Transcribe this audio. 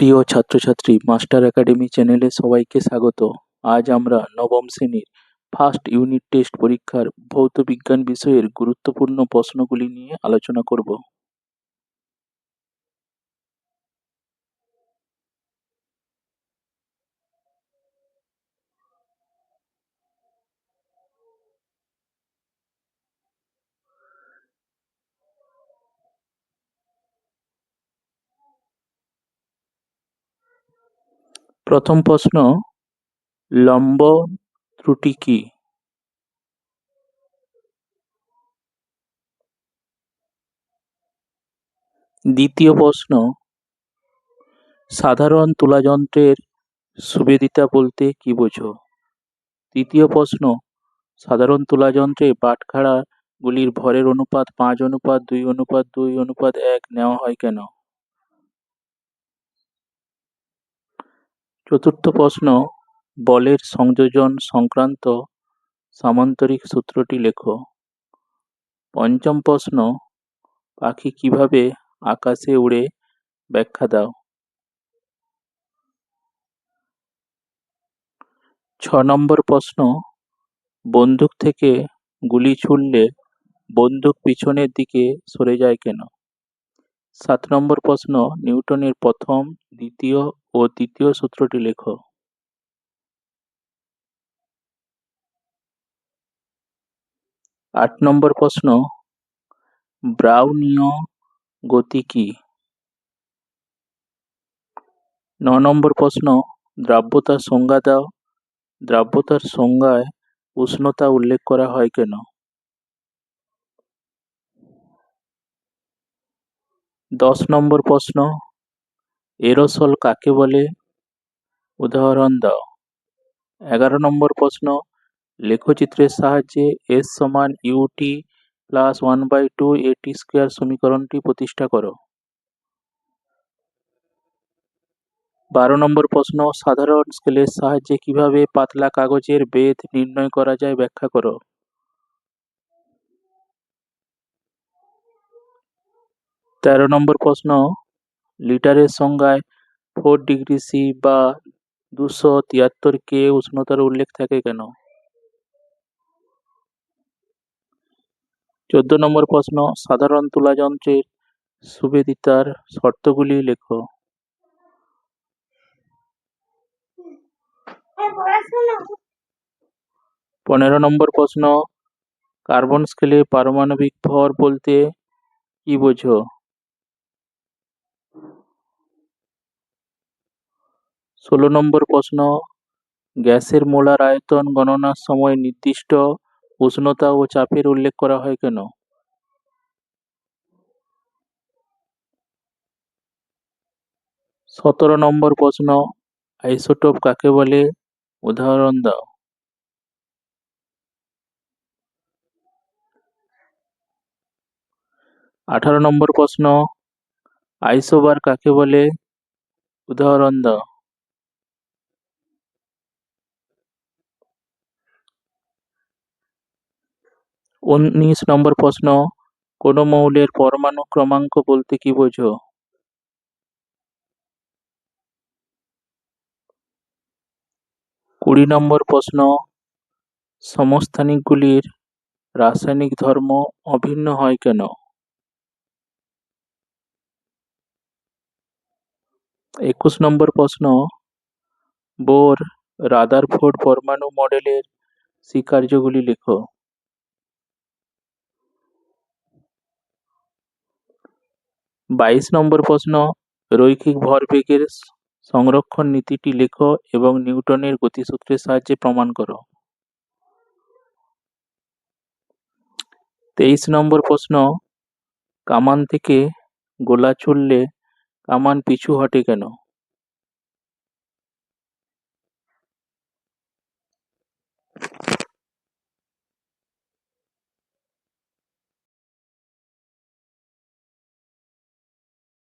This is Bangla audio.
প্রিয় ছাত্রছাত্রী, মাস্টার একাডেমি চ্যানেলে সবাইকে স্বাগত। আজ আমরা নবম শ্রেণীর ফার্স্ট ইউনিট টেস্ট পরীক্ষার ভৌত বিজ্ঞান বিষয়ের গুরুত্বপূর্ণ প্রশ্নগুলি নিয়ে আলোচনা করব। প্রথম প্রশ্ন, লম্ব ত্রুটি কি? দ্বিতীয় প্রশ্ন, সাধারণ তুলাযন্ত্রের সুবেদিতা বলতে কি বোঝো? তৃতীয় প্রশ্ন, সাধারণ তুলাযন্ত্রে বাটখারা গুলির ভরের অনুপাত 5:2:2:1 নেওয়া হয় কেন? চতুর্থ প্রশ্ন, বলের সংযোজন সংক্রান্ত সামান্তরিক সূত্রটি লেখো। পঞ্চম প্রশ্ন, পাখি কিভাবে আকাশে উড়ে ব্যাখ্যা দাও। 6 নম্বর প্রশ্ন, বন্দুক থেকে গুলি ছুড়লে বন্দুক পিছনের দিকে সরে যায় কেন? 7 নম্বর প্রশ্ন, নিউটনের প্রথম, দ্বিতীয় ও তৃতীয় সূত্রটি লেখো। 8 নম্বর প্রশ্ন, ব্রাউনীয় গতি কি? 9 নম্বর প্রশ্ন, দ্রাব্যতার সংজ্ঞা দাও। দ্রাব্যতার সংজ্ঞায় উষ্ণতা উল্লেখ করা হয় কেন? 10 নম্বর প্রশ্ন, এরোসল কাকে বলে? উদাহরণ দাও। 11 নম্বর প্রশ্ন, লেখচিত্রের সাহায্যে S সমান ut প্লাস 1/2 at স্কয়ার সমীকরণটি প্রতিষ্ঠা করো। 12 নম্বর প্রশ্ন, সাধারণ স্কেলের সাহায্যে কিভাবে পাতলা কাগজের বেধ নির্ণয় করা যায় ব্যাখ্যা করো। 13 নম্বর প্রশ্ন, লিটারের সংজ্ঞায় 4 ডিগ্রি সি বা 273 কে উষ্ণতার উল্লেখ থাকে কেন? 14 নম্বর প্রশ্ন, সাধারণ তুলাযন্ত্রের সুবেদিতার শর্তগুলি লেখো। 15 নম্বর প্রশ্ন, কার্বন স্কেলে পারমাণবিক ভর বলতে কি বোঝো? 16 নম্বর প্রশ্ন, গ্যাসের মোলার আয়তন গণনার সময় নির্দিষ্ট উষ্ণতা ও চাপের উল্লেখ করা হয় কেন? 17 নম্বর প্রশ্ন, আইসোটোপ কাকে বলে? উদাহরণ দাও। 18 নম্বর প্রশ্ন, আইসোবার কাকে বলে? উদাহরণ দাও। 19 নম্বর প্রশ্ন, কোন মৌলের পরমাণু ক্রমাঙ্ক বলতে কি বোঝো? 20 নম্বর প্রশ্ন, সমস্থানিকগুলির রাসায়নিক ধর্ম অভিন্ন হয় কেন? 21 নম্বর প্রশ্ন, বোর রাদারফোর্ড পরমাণু মডেলের স্বীকার্যগুলি লেখো। 22 নম্বর প্রশ্ন, রৈখিক ভরবেগের সংরক্ষণ নীতিটি লেখো এবং নিউটনের গতিসূত্রের সাহায্যে প্রমাণ করো। 23 নম্বর প্রশ্ন, কামান থেকে গোলা ছুড়লে কামান পিছু হটে কেন?